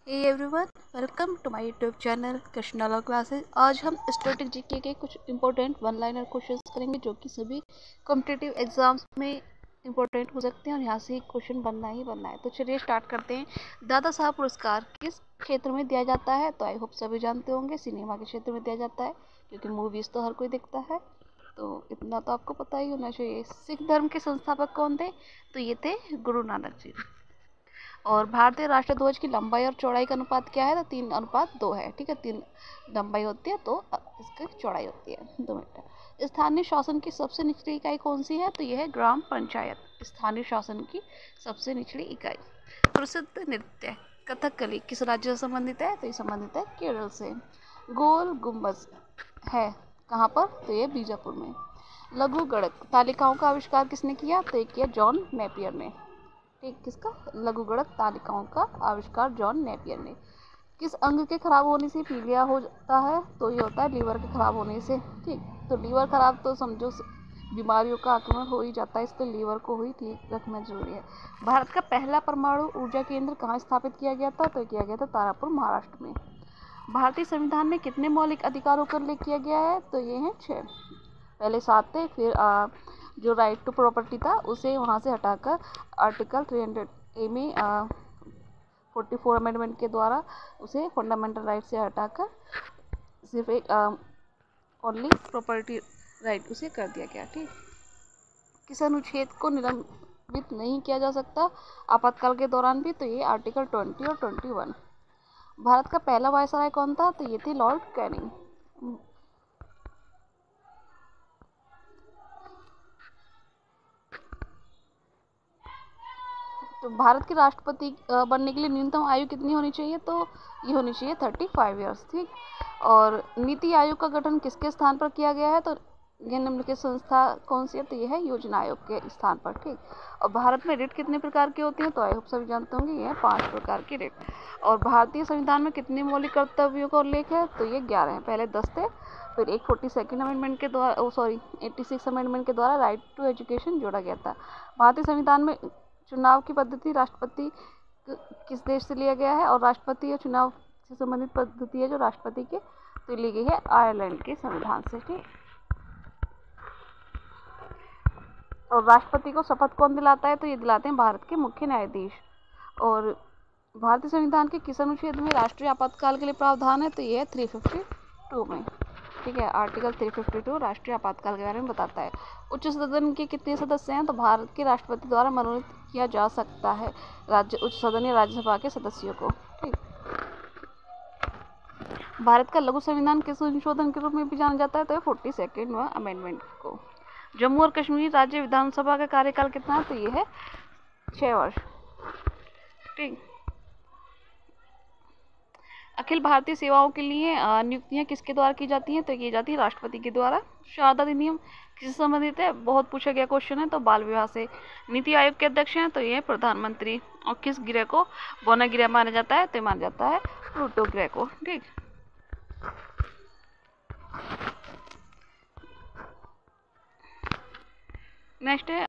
Hey everyone, welcome to my YouTube channel Krishna law classes. आज हम static GK के कुछ इंपॉर्टेंट वन लाइनर क्वेश्चंस करेंगे जो कि सभी कॉम्पिटिटिव एग्जाम्स में इंपॉर्टेंट हो सकते हैं और यहाँ से क्वेश्चन बनना ही बनना है। तो चलिए स्टार्ट करते हैं। दादा साहब पुरस्कार किस क्षेत्र में दिया जाता है? तो आई होप सभी जानते होंगे, सिनेमा के क्षेत्र में दिया जाता है, क्योंकि मूवीज़ तो हर कोई देखता है, तो इतना तो आपको पता ही होना चाहिए। सिख धर्म के संस्थापक कौन थे? तो ये थे गुरु नानक जी। और भारतीय राष्ट्रीय ध्वज की लंबाई और चौड़ाई का अनुपात क्या है? तो 3:2 है। ठीक है, 3 लंबाई होती है तो इसकी चौड़ाई होती है 2 मीटर। स्थानीय शासन की सबसे निचली इकाई कौन सी है? तो यह है ग्राम पंचायत। स्थानीय शासन की सबसे निचली इकाई। प्रसिद्ध नृत्य कथकली किस राज्य से संबंधित है? तो ये संबंधित है केरल से। गोल गुम्बज है कहाँ पर? तो ये बीजापुर में। लघु गणक तालिकाओं का आविष्कार किसने किया? तो ये किया जॉन नेपियर ने। ठीक, किसका? लघु गणक तालिकाओं का आविष्कार जॉन नेपियर ने। किस अंग के खराब होने से पीलिया हो जाता है? तो ये होता है लीवर के खराब होने से। ठीक, तो लीवर खराब तो समझो बीमारियों का आक्रमण हो ही जाता है, इसलिए लीवर को ही ठीक रखना जरूरी है। भारत का पहला परमाणु ऊर्जा केंद्र कहाँ स्थापित किया गया था? तो किया गया था तारापुर, महाराष्ट्र में। भारतीय संविधान में कितने मौलिक अधिकारों का उल्लेख किया गया है? तो ये हैं 6। पहले 7 थे, फिर जो राइट टू प्रॉपर्टी था उसे वहाँ से हटाकर आर्टिकल 300A में 44 अमेंडमेंट के द्वारा उसे फंडामेंटल राइट से हटाकर सिर्फ एक ओनली प्रॉपर्टी राइट उसे कर दिया गया। ठीक, किस अनुच्छेद को निलंबित नहीं किया जा सकता आपातकाल के दौरान भी? तो ये आर्टिकल 20 और 21। भारत का पहला वायसराय कौन था? तो ये थे लॉर्ड कैनिंग। तो भारत के राष्ट्रपति बनने के लिए न्यूनतम आयु कितनी होनी चाहिए? तो ये होनी चाहिए 35 ईयर्स। ठीक, और नीति आयोग का गठन किसके स्थान पर किया गया है? तो यह निम्नलिखित संस्था कौन सी है? तो यह है योजना आयोग के स्थान पर। ठीक, और भारत में रिट कितने प्रकार की होती हैं? तो आई होप सभी जानते होंगे, ये है 5 प्रकार की रिट। और भारतीय संविधान में कितने मौलिक कर्तव्यों का उल्लेख है? तो ये 11 है। पहले 10 थे, फिर एक 42 अमेंडमेंट के द्वारा 86 अमेंडमेंट के द्वारा राइट टू एजुकेशन जोड़ा गया था। भारतीय संविधान में चुनाव की पद्धति राष्ट्रपति किस देश से लिया गया है? और राष्ट्रपति या चुनाव से संबंधित पद्धति है जो राष्ट्रपति के, तो ली गई है आयरलैंड के संविधान से। ठीक, और राष्ट्रपति को शपथ कौन दिलाता है? तो ये दिलाते हैं भारत के मुख्य न्यायाधीश। और भारतीय संविधान के किस अनुच्छेद में राष्ट्रीय आपातकाल के लिए प्रावधान है? तो ये है 352 में। ठीक है, आर्टिकल 352 राष्ट्रीय आपातकाल के बारे में बताता है। उच्च सदन के कितने सदस्य हैं? तो भारत के राष्ट्रपति द्वारा मनोनीत किया जा सकता है राज्य उच्च सदन या राज्यसभा के सदस्यों को। ठीक, भारत का लघु संविधान किस संशोधन के रूप में भी जाना जाता है? तो 42वां अमेंडमेंट को। जम्मू और कश्मीर राज्य विधानसभा का कार्यकाल कितना है? तो ये है 6 वर्ष। ठीक, अखिल भारतीय सेवाओं के लिए नियुक्तियां किसके द्वारा की जाती हैं? तो की जाती है राष्ट्रपति के द्वारा। शारदा अधिनियम किससे संबंधित है? बहुत पूछा गया क्वेश्चन है, तो बाल विवाह से। नीति आयोग के अध्यक्ष हैं? तो ये प्रधानमंत्री। और किस ग्रह को बौना ग्रह माना जाता है? तो माना जाता है प्लूटो ग्रह को। ठीक, नेक्स्ट है